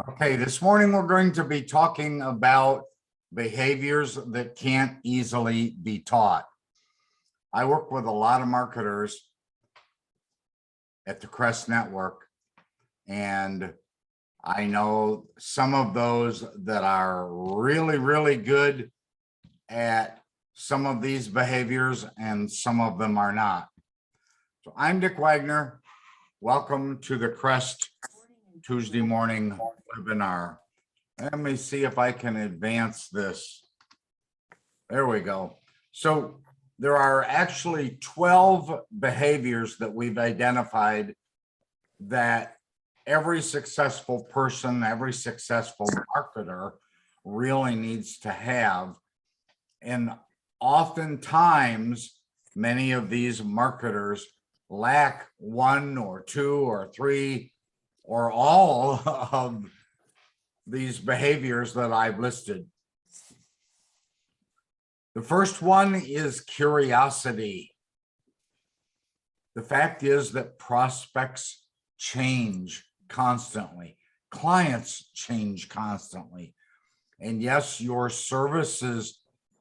Okay, this morning we're going to be talking about behaviors that can't easily be taught. I work with a lot of marketers at the Crest Network, and I know some of those that are really, really good at some of these behaviors, and some of them are not. So I'm Dick Wagner. Welcome to the Crest Tuesday morning webinar. Let me see if I can advance this. There we go. So there are actually 12 behaviors that we've identified that every successful person, every successful marketer really needs to have. And oftentimes, many of these marketers lack one or two or three or all of these behaviors that I've listed. The first one is curiosity. The fact is that prospects change constantly. Clients change constantly. And yes, your services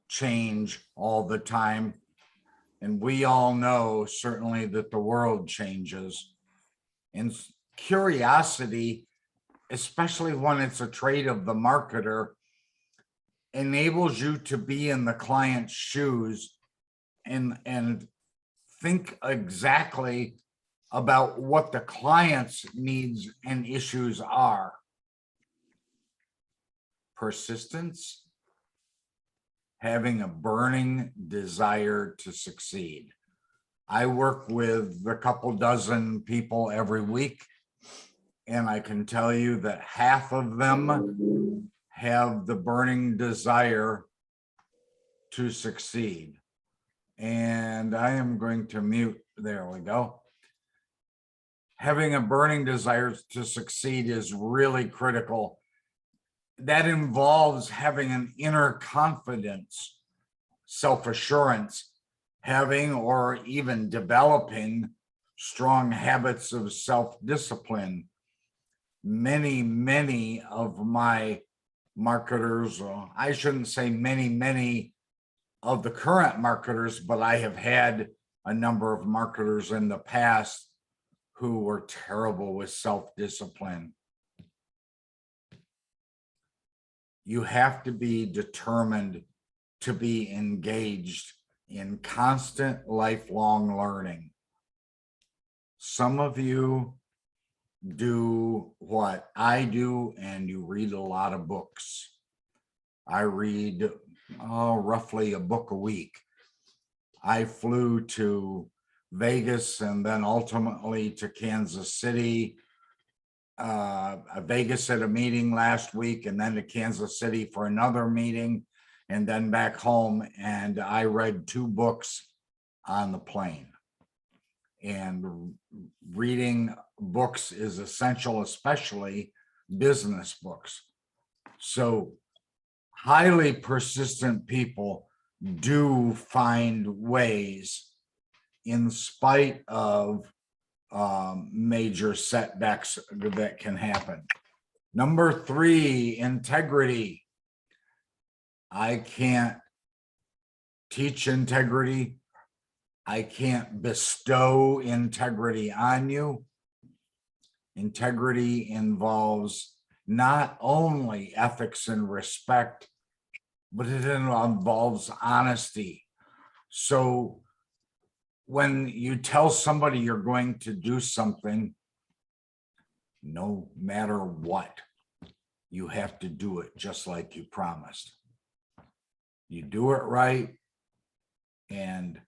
change all the time. And we all know certainly that the world changes. And curiosity, especially when it's a trait of the marketer, enables you to be in the client's shoes and think exactly about what the client's needs and issues are. Persistence, having a burning desire to succeed. I work with a couple dozen people every week, and I can tell you that half of them have the burning desire to succeed. And I am going to mute. There we go. Having a burning desire to succeed is really critical. That involves having an inner confidence, self-assurance, having or even developing strong habits of self-discipline. Many of my marketers, I shouldn't say many of the current marketers, but I have had a number of marketers in the past who were terrible with self-discipline. You have to be determined to be engaged in constant lifelong learning. Some of you do what I do, and you read a lot of books. I read roughly a book a week. I flew to Vegas and then ultimately to Kansas City. Vegas at a meeting last week, and then to Kansas City for another meeting, and then back home. And I read 2 books on the plane. And reading books is essential, especially business books. So highly persistent people do find ways, in spite of major setbacks that can happen. Number 3, integrity. I can't teach integrity. I can't bestow integrity on you. Integrity involves not only ethics and respect, but it involves honesty. So when you tell somebody you're going to do something, no matter what, you have to do it just like you promised. You do it right, and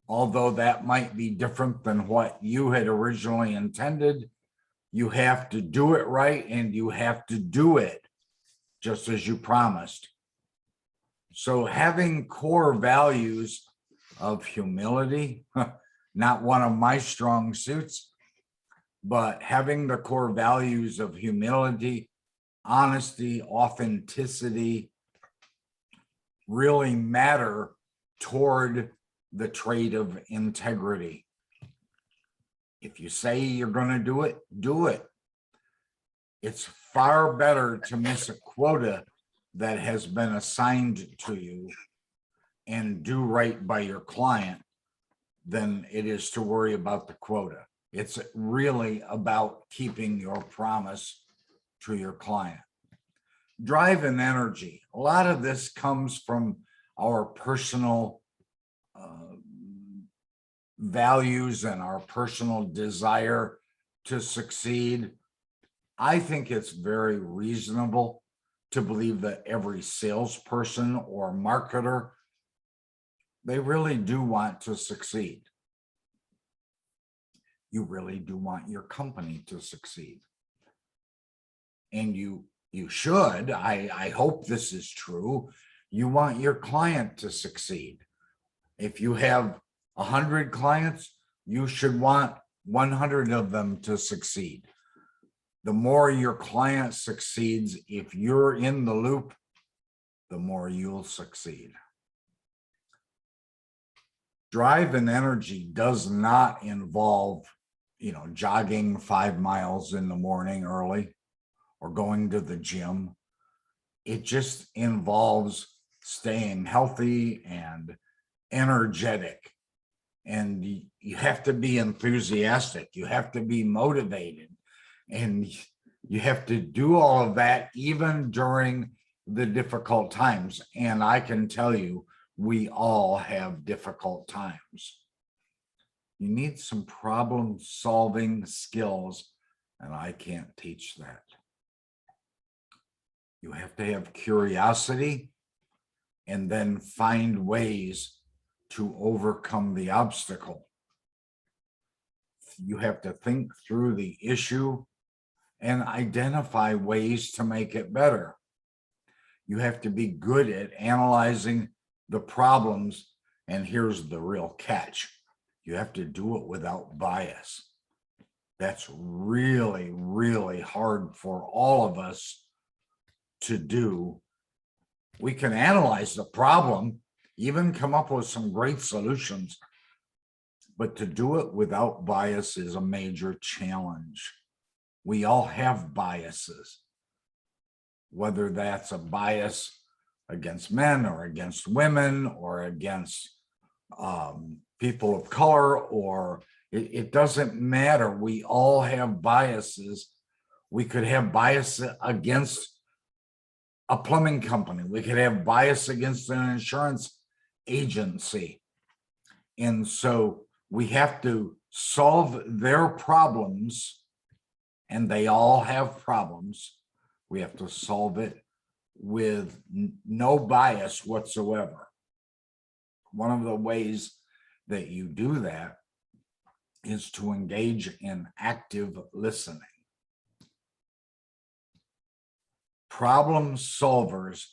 although that might be different than what you had originally intended, you have to do it right, and you have to do it just as you promised. So having core values of humility, not one of my strong suits, but having the core values of humility, honesty, authenticity really matter toward the trait of integrity. If you say you're going to do it, do it. It's far better to miss a quota that has been assigned to you and do right by your client than it is to worry about the quota. It's really about keeping your promise to your client. Drive and energy. A lot of this comes from our personal values and our personal desire to succeed. I think it's very reasonable to believe that every salesperson or marketer, they really do want to succeed. You really do want your company to succeed. And you should, I hope this is true, you want your client to succeed. If you have 100 clients, you should want 100 of them to succeed. The more your client succeeds, if you're in the loop, the more you'll succeed. Drive and energy does not involve, jogging 5 miles in the morning early or going to the gym. It just involves staying healthy and energetic. And you have to be enthusiastic. You have to be motivated. And you have to do all of that even during the difficult times. And I can tell you, we all have difficult times. You need some problem-solving skills, and I can't teach that. You have to have curiosity and then find ways to overcome the obstacle. You have to think through the issue and identify ways to make it better. You have to be good at analyzing the problems, and here's the real catch. You have to do it without bias. That's really, really hard for all of us to do. We can analyze the problem, even come up with some great solutions, but to do it without bias is a major challenge. We all have biases, whether that's a bias against men or against women or against people of color, or it doesn't matter. We all have biases. We could have bias against a plumbing company. We could have bias against an insurance agency. And so we have to solve their problems, and they all have problems. We have to solve it with no bias whatsoever. One of the ways that you do that is to engage in active listening. Problem solvers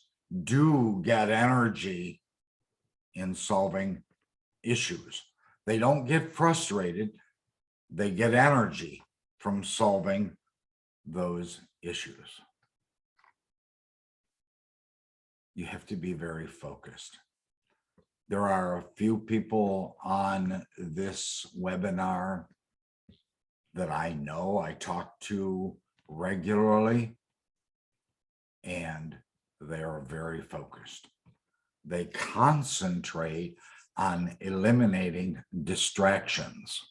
do get energy in solving issues. They don't get frustrated. They get energy from solving those issues. You have to be very focused. There are a few people on this webinar that I know, I talk to regularly, and they are very focused. They concentrate on eliminating distractions.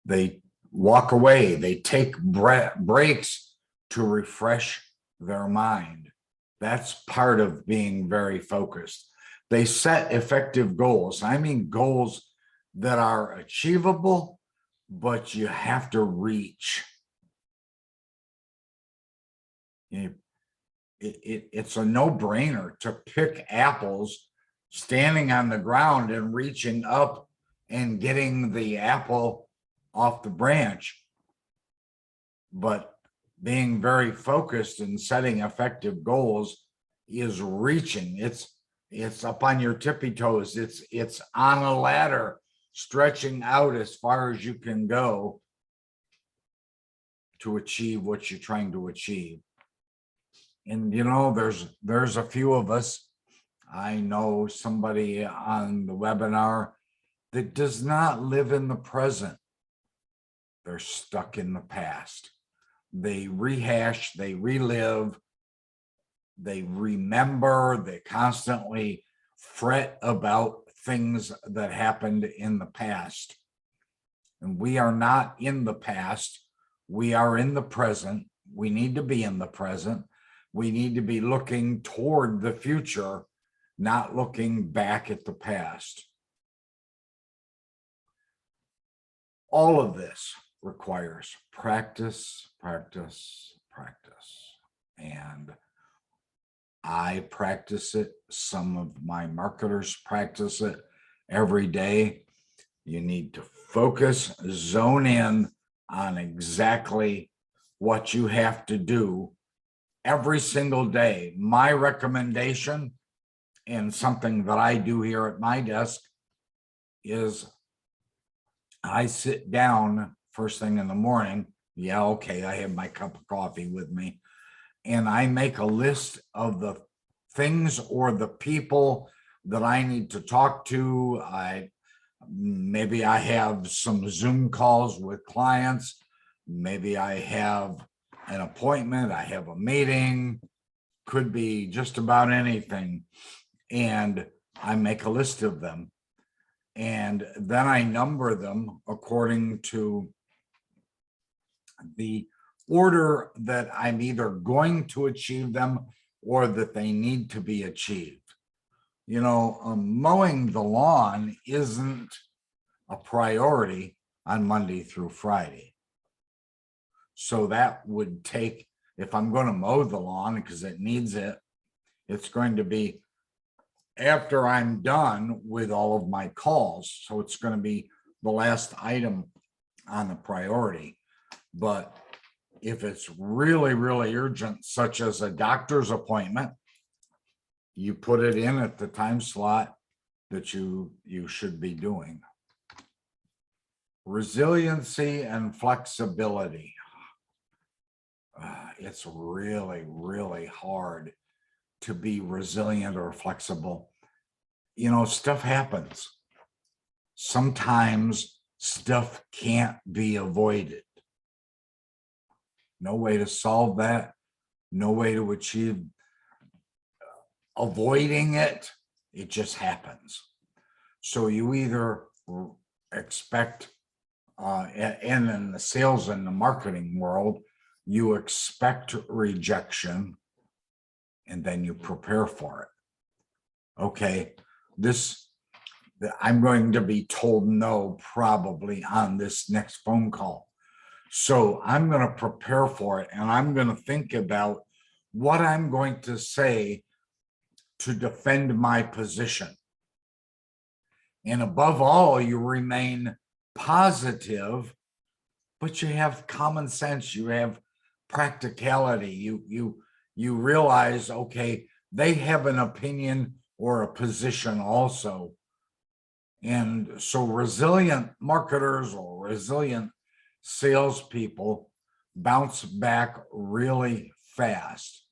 They walk away, they take breaks to refresh their mind. That's part of being very focused. They set effective goals. I mean, goals that are achievable, but you have to reach. It's a no-brainer to pick apples standing on the ground and reaching up and getting the apple off the branch. But being very focused and setting effective goals is reaching. It's up on your tippy toes. It's on a ladder, stretching out as far as you can go to achieve what you're trying to achieve. And there's a few of us. I know somebody on the webinar that does not live in the present. They're stuck in the past. they rehash, they relive, they remember, they constantly fret about things that happened in the past. And we are not in the past. We are in the present. We need to be in the present. We need to be looking toward the future, not looking back at the past. All of this requires practice, practice, practice. And I practice it. Some of my marketers practice it every day. You need to focus, zone in on exactly what you have to do every single day. My recommendation, and something that I do here at my desk, is I sit down first thing in the morning. Yeah, okay, I have my cup of coffee with me, and I make a list of the things or the people that I need to talk to. Maybe I have some Zoom calls with clients. Maybe I have an appointment. I have a meeting. Could be just about anything. And I make a list of them. And then I number them according to the order that I'm either going to achieve them or that they need to be achieved. You know, mowing the lawn isn't a priority on Monday through Friday. So that would take, if I'm going to mow the lawn because it needs it, it's going to be after I'm done with all of my calls. So it's going to be the last item on the priority. But if it's really, really urgent, such as a doctor's appointment, you put it in at the time slot that you should be doing. Resiliency and flexibility. It's really, really hard to be resilient or flexible. You know, stuff happens. Sometimes stuff can't be avoided. No way to solve that. No way to achieve avoiding it. It just happens. So you either expect, and in the sales and the marketing world, you expect rejection and then you prepare for it. Okay, I'm going to be told no probably on this next phone call. So I'm going to prepare for it, and I'm going to think about what I'm going to say to defend my position. And above all, you remain positive, but you have common sense, you have practicality. You realize, okay, they have an opinion or a position also. And so resilient marketers or resilient salespeople bounce back really fast.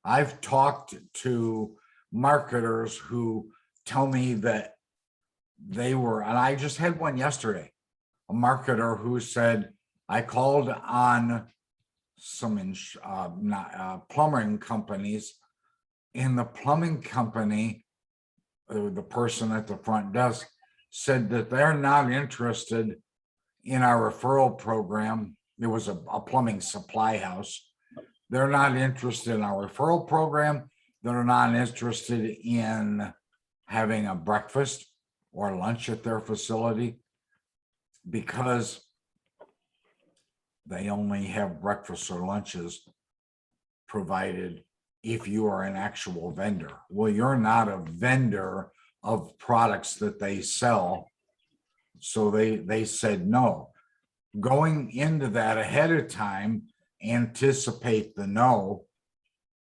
I've talked to marketers who tell me that they were, and I just had one yesterday, a marketer who said, I called on some plumbing companies, and the plumbing company, the person at the front desk, said that they're not interested in our referral program. There was a plumbing supply house. They're not interested in our referral program. They're not interested in having a breakfast or lunch at their facility because they only have breakfasts or lunches provided if you are an actual vendor. Well, you're not a vendor of products that they sell. So they said no. Going into that ahead of time, anticipate the no,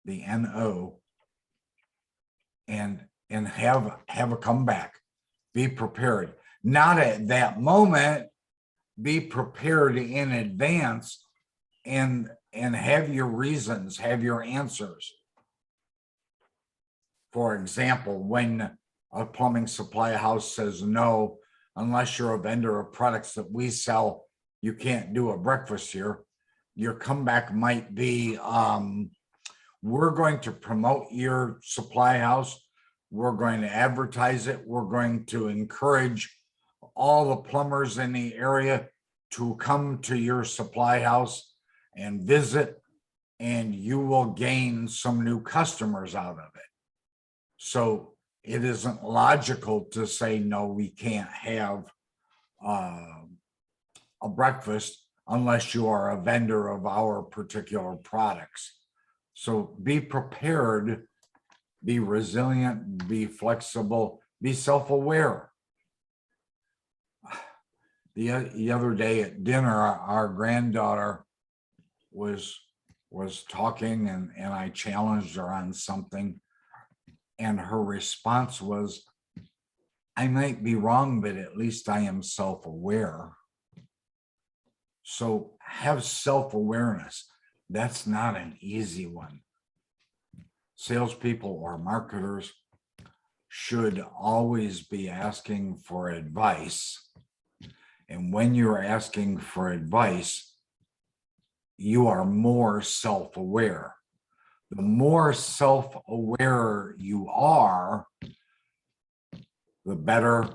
the NO, and have a comeback. Be prepared. Not at that moment, be prepared in advance and have your reasons, have your answers. For example, when a plumbing supply house says no, unless you're a vendor of products that we sell, you can't do a breakfast here, your comeback might be, we're going to promote your supply house. We're going to advertise it. We're going to encourage all the plumbers in the area to come to your supply house and visit, and you will gain some new customers out of it. So it isn't logical to say, no, we can't have a breakfast unless you are a vendor of our particular products. So be prepared, be resilient, be flexible, be self-aware. The other day at dinner, our granddaughter was talking, and I challenged her on something, and her response was, I might be wrong, but at least I am self-aware. So have self-awareness. That's not an easy one. Salespeople or marketers should always be asking for advice. And when you're asking for advice, you are more self-aware. The more self-aware you are, the better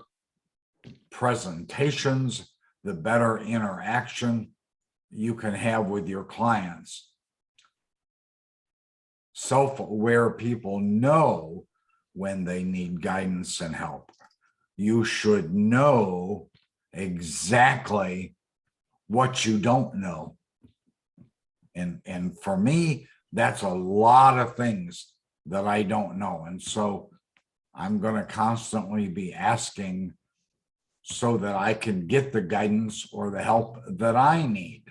presentations, the better interaction you can have with your clients. Self-aware people know when they need guidance and help. You should know exactly what you don't know. And for me, that's a lot of things that I don't know. And so I'm going to constantly be asking so that I can get the guidance or the help that I need.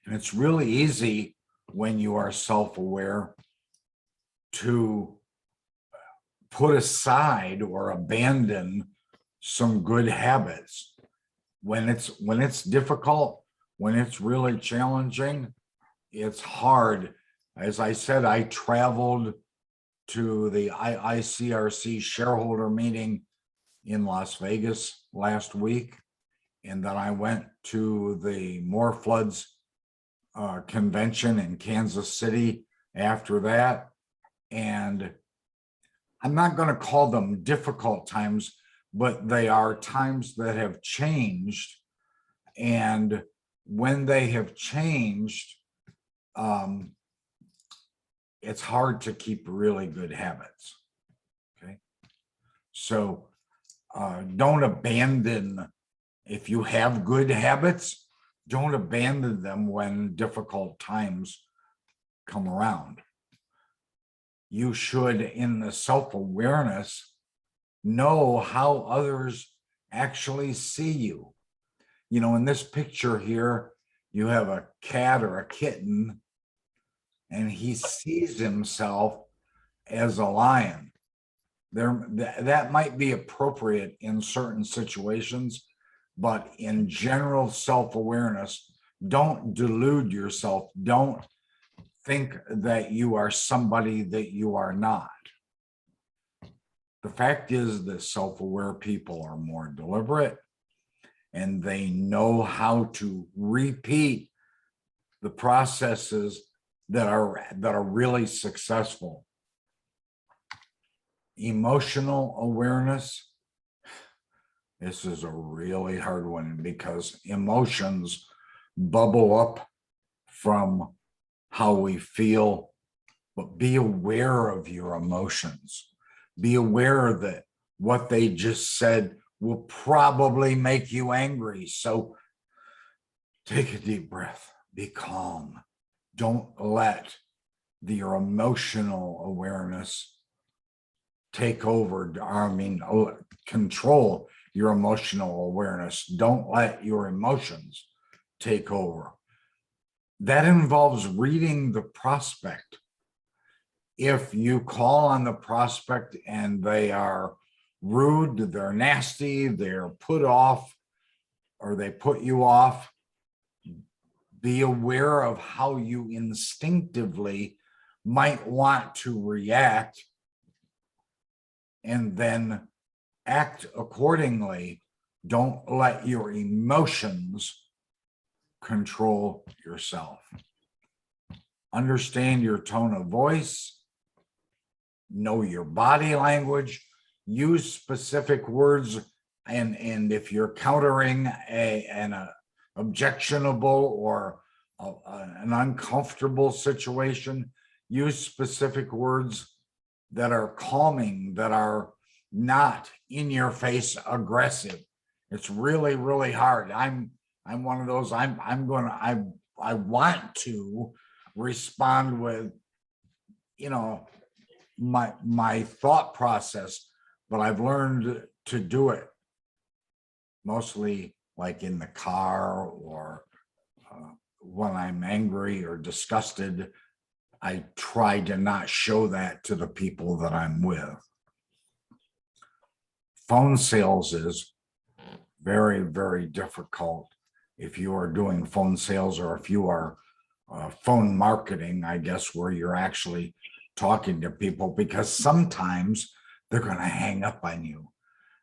And it's really easy when you are self-aware to put aside or abandon some good habits. When it's difficult, when it's really challenging, it's hard. As I said, I traveled to the ICRC shareholder meeting in Las Vegas last week, and then I went to the More Floods convention in Kansas City after that. And I'm not going to call them difficult times, but they are times that have changed. And when they have changed, it's hard to keep really good habits. Okay. So don't abandon, if you have good habits, don't abandon them when difficult times come around. You should, in the self-awareness, know how others actually see you. You know, in this picture here, you have a cat or a kitten, and he sees himself as a lion. That might be appropriate in certain situations, but in general self-awareness, don't delude yourself. Don't think that you are somebody that you are not. The fact is that self-aware people are more deliberate, and they know how to repeat the processes that are really successful. Emotional awareness. This is a really hard one because emotions bubble up from how we feel, but be aware of your emotions. Be aware that what they just said will probably make you angry. So take a deep breath, be calm. Don't let your emotional awareness take over, control your emotional awareness. Don't let your emotions take over. That involves reading the prospect. If you call on the prospect and they are rude, they're nasty, they're put off, or they put you off, be aware of how you instinctively might want to react, and then act accordingly. Don't let your emotions control yourself. Understand your tone of voice, know your body language, use specific words, and if you're countering an objectionable or an uncomfortable situation, use specific words that are calming, that are not in your face aggressive. It's really, really hard. I'm one of those. I want to respond with, my thought process, but I've learned to do it mostly like in the car or when I'm angry or disgusted. I try to not show that to the people that I'm with. Phone sales is very, very difficult if you are doing phone sales, or if you are phone marketing, I guess, where you're actually talking to people, because sometimes they're going to hang up on you.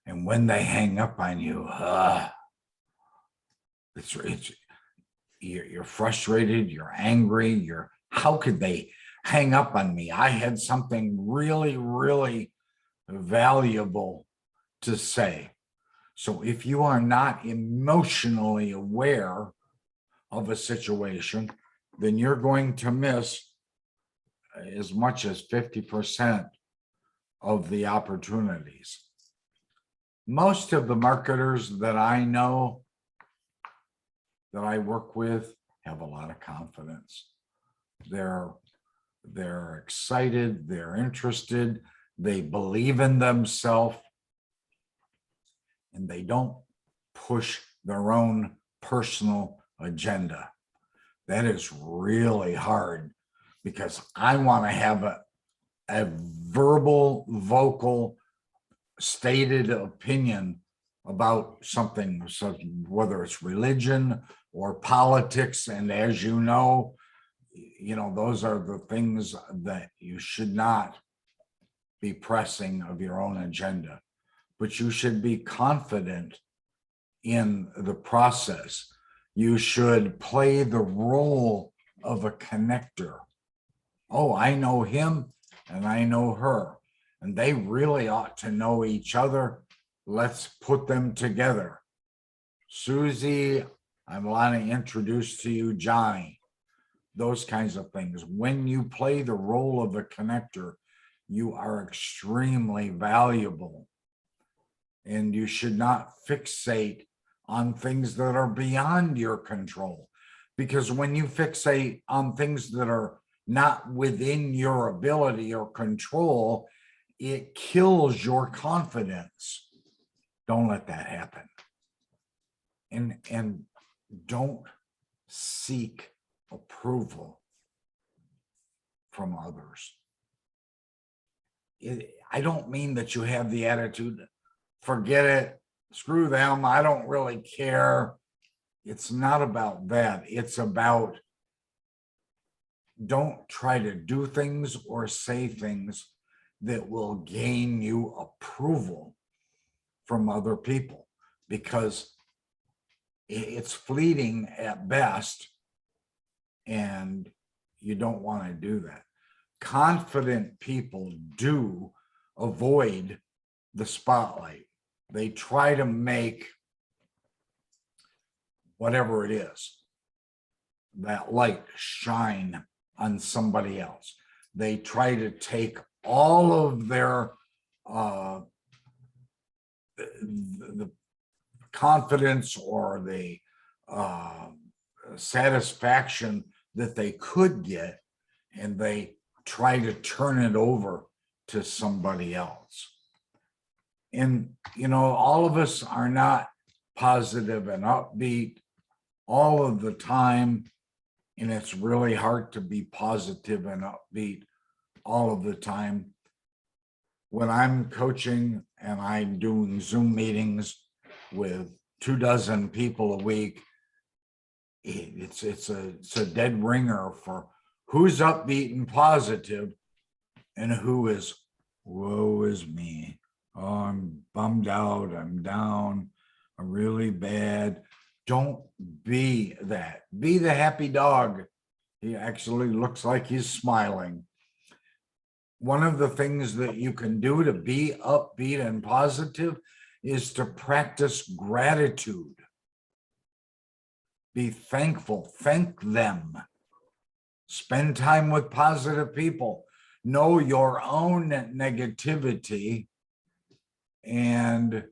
And when they hang up on you, you're frustrated, you're angry, how could they hang up on me? I had something really, really valuable to say. So if you are not emotionally aware of a situation, then you're going to miss as much as 50% of the opportunities. Most of the marketers that I know, that I work with, have a lot of confidence. They're excited, they're interested, they believe in themselves, and they don't push their own personal agenda. That is really hard, because I want to have a verbal, vocal, stated opinion about something, so whether it's religion or politics. And as you know, those are the things that you should not be pressing of your own agenda, but you should be confident in the process. You should play the role of a connector. Oh, I know him and I know her, and they really ought to know each other. Let's put them together. Susie, I want to introduce to you Johnny. Those kinds of things. When you play the role of a connector, you are extremely valuable. And you should not fixate on things that are beyond your control. Because when you fixate on things that are not within your ability or control, it kills your confidence. Don't let that happen. And don't seek approval from others. I don't mean that you have the attitude, forget it, screw them, I don't really care. It's not about that. It's about, don't try to do things or say things that will gain you approval from other people, because it's fleeting at best, and you don't want to do that. Confident people do avoid the spotlight. They try to make whatever it is, that light, shine on somebody else. They try to take all of their the confidence or the satisfaction that they could get, and they try to turn it over to somebody else. And all of us are not positive and upbeat all of the time, and it's really hard to be positive and upbeat all of the time. When I'm coaching and I'm doing Zoom meetings with 24 people a week, it's a dead ringer for who's upbeat and positive and who is, woe is me. Oh, I'm bummed out, I'm down, I'm really bad. Don't be that. Be the happy dog. He actually looks like he's smiling. One of the things that you can do to be upbeat and positive is to practice gratitude. Be thankful, thank them. Spend time with positive people. Know your own negativity and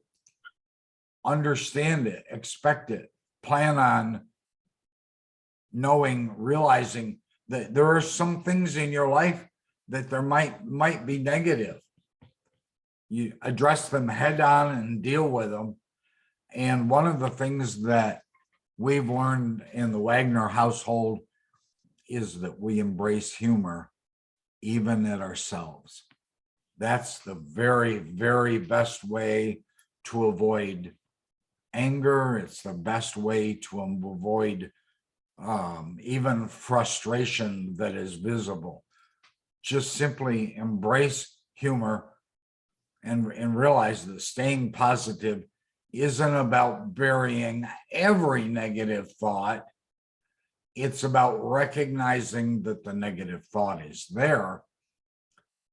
understand it, expect it, plan on knowing, realizing that there are some things in your life that there might be negative. You address them head on and deal with them. And one of the things that we've learned in the Wagner household is that we embrace humor, even at ourselves. That's the very, very best way to avoid anger. It's the best way to avoid even frustration that is visible. Just simply embrace humor and realize that staying positive isn't about burying every negative thought. It's about recognizing that the negative thought is there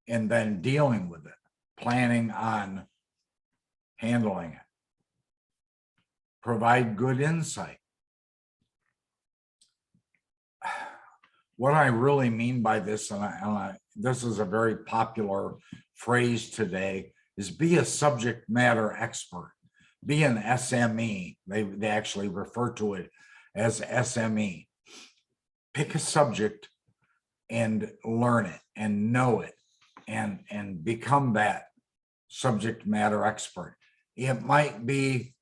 and then dealing with it, planning on handling it. Provide good insight. What I really mean by this, this is a very popular phrase today, is be a subject matter expert. Be an SME. They actually refer to it as SME. Pick a subject and learn it and know it and become that subject matter expert. It might be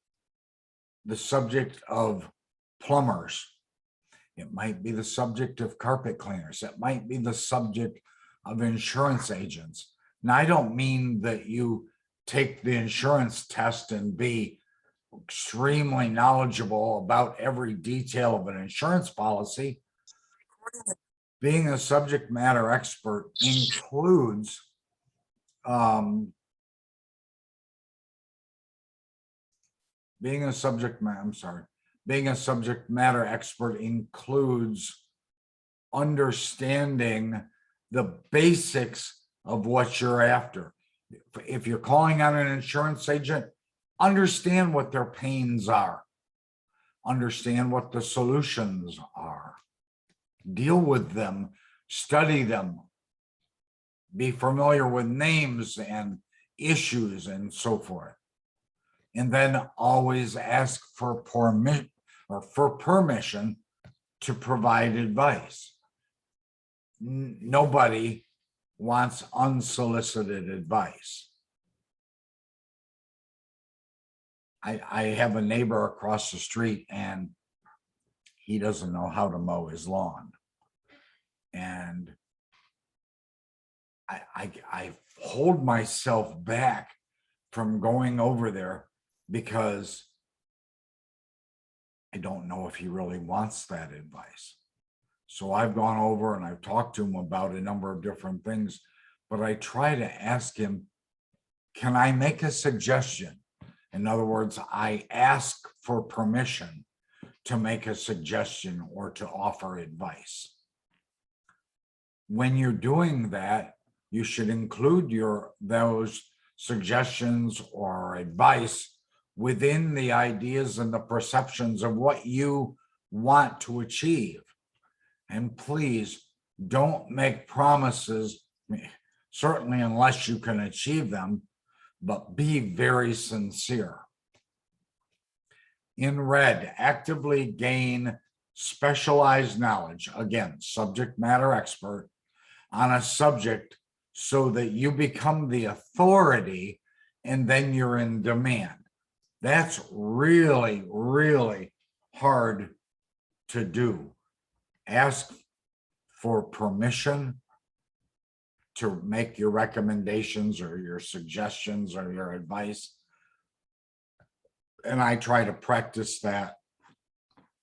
the subject of plumbers. It might be the subject of carpet cleaners. It might be the subject of insurance agents. Now, I don't mean that you take the insurance test and be extremely knowledgeable about every detail of an insurance policy. Being a subject matter expert includes being a subject matter expert includes understanding the basics of what you're after. If you're calling on an insurance agent, understand what their pains are, understand what the solutions are, deal with them, study them, be familiar with names and issues and so forth. And then always ask for permission to provide advice. Nobody wants unsolicited advice. I have a neighbor across the street and he doesn't know how to mow his lawn. And I hold myself back from going over there because I don't know if he really wants that advice. So I've gone over and I've talked to him about a number of different things, but I try to ask him, can I make a suggestion? In other words, I ask for permission to make a suggestion or to offer advice. When you're doing that, you should include those suggestions or advice within the ideas and the perceptions of what you want to achieve. And please don't make promises, certainly unless you can achieve them, but be very sincere. In red, actively gain specialized knowledge, again, subject matter expert, on a subject so that you become the authority and then you're in demand. That's really, really hard to do. Ask for permission to make your recommendations or your suggestions or your advice. And I try to practice that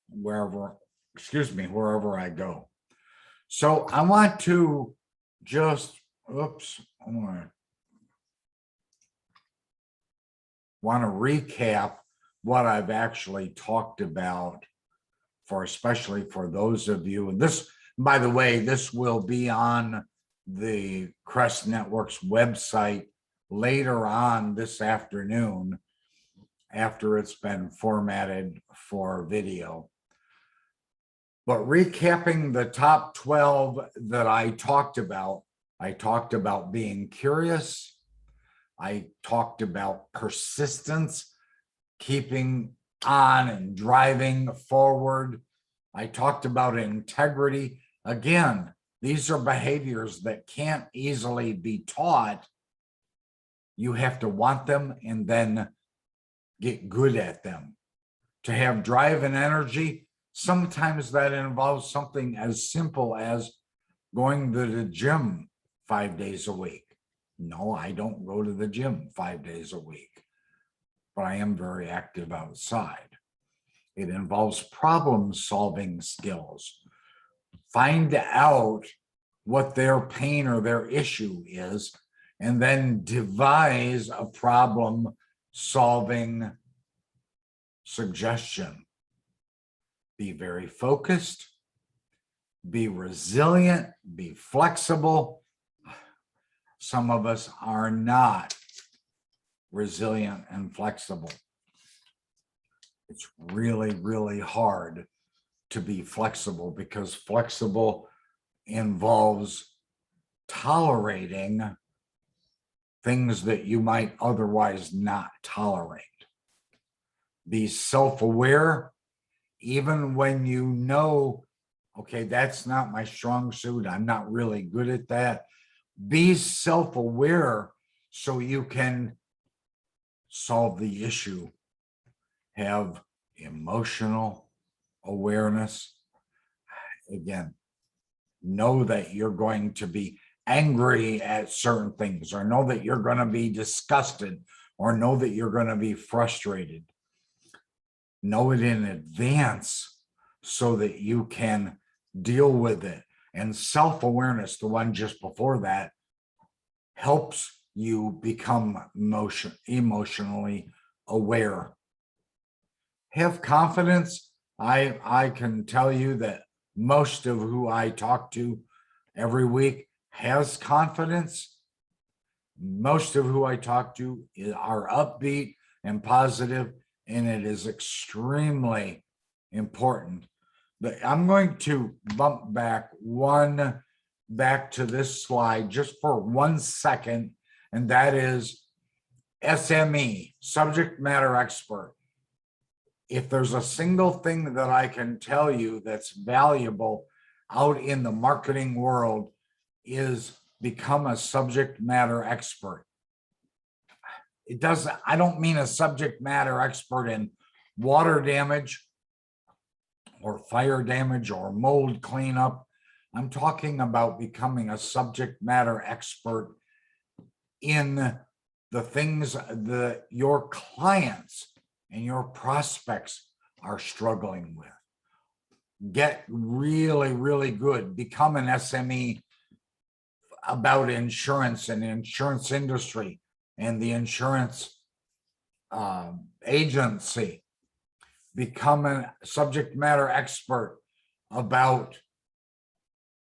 wherever I go. So I want to just, want to recap what I've actually talked about for, especially for those of you, and this, by the way, this will be on the Crest Network's website later on this afternoon after it's been formatted for video. But recapping the top 12 that I talked about being curious. I talked about persistence, keeping on and driving forward. I talked about integrity. Again, these are behaviors that can't easily be taught. You have to want them and then get good at them. To have drive and energy, sometimes that involves something as simple as going to the gym 5 days a week. No, I don't go to the gym 5 days a week, but I am very active outside. It involves problem-solving skills. Find out what their pain or their issue is, and then devise a problem-solving suggestion. Be very focused, be resilient, be flexible. Some of us are not resilient and flexible. It's really, really hard to be flexible because flexible involves tolerating things that you might otherwise not tolerate. Be self-aware, even when you know, okay, that's not my strong suit. I'm not really good at that. Be self-aware so you can solve the issue. Have emotional awareness. Again, know that you're going to be angry at certain things, or know that you're going to be disgusted, or know that you're going to be frustrated. Know it in advance so that you can deal with it. And self-awareness, the one just before that, helps you become emotionally aware. Have confidence. I can tell you that most of who I talk to every week has confidence. Most of who I talk to are upbeat and positive, and it is extremely important. But I'm going to bump back to this slide just for 1 second, and that is SME, subject matter expert. If there's a single thing that I can tell you that's valuable out in the marketing world, is become a subject matter expert. I don't mean a subject matter expert in water damage or fire damage or mold cleanup. I'm talking about becoming a subject matter expert in the things that your clients and your prospects are struggling with. Get really, really good. Become an SME about insurance and the insurance industry and the insurance agency. Become a subject matter expert about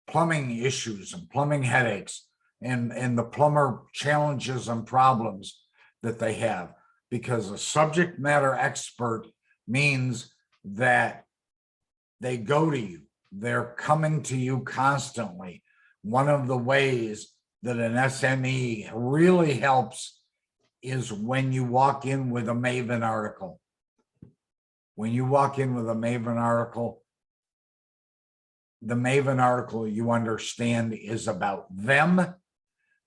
plumbing issues and plumbing headaches and the plumber challenges and problems that they have. Because a subject matter expert means that they go to you. They're coming to you constantly. One of the ways that an SME really helps is when you walk in with a Maven article. When you walk in with a Maven article, the Maven article, you understand, is about them.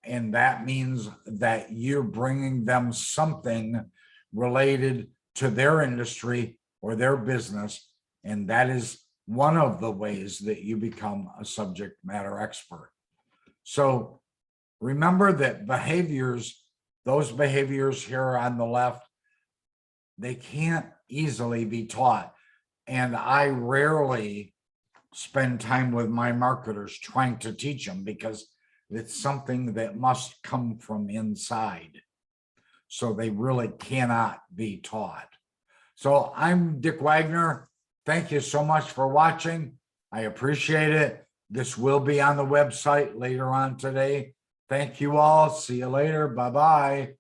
And that means that you're bringing them something related to their industry or their business. And that is one of the ways that you become a subject matter expert. So remember that behaviors, those behaviors here on the left, they can't easily be taught. And I rarely spend time with my marketers trying to teach them, because it's something that must come from inside. So they really cannot be taught. So I'm Dick Wagner. Thank you so much for watching. I appreciate it. This will be on the website later on today. Thank you all. See you later. Bye-bye.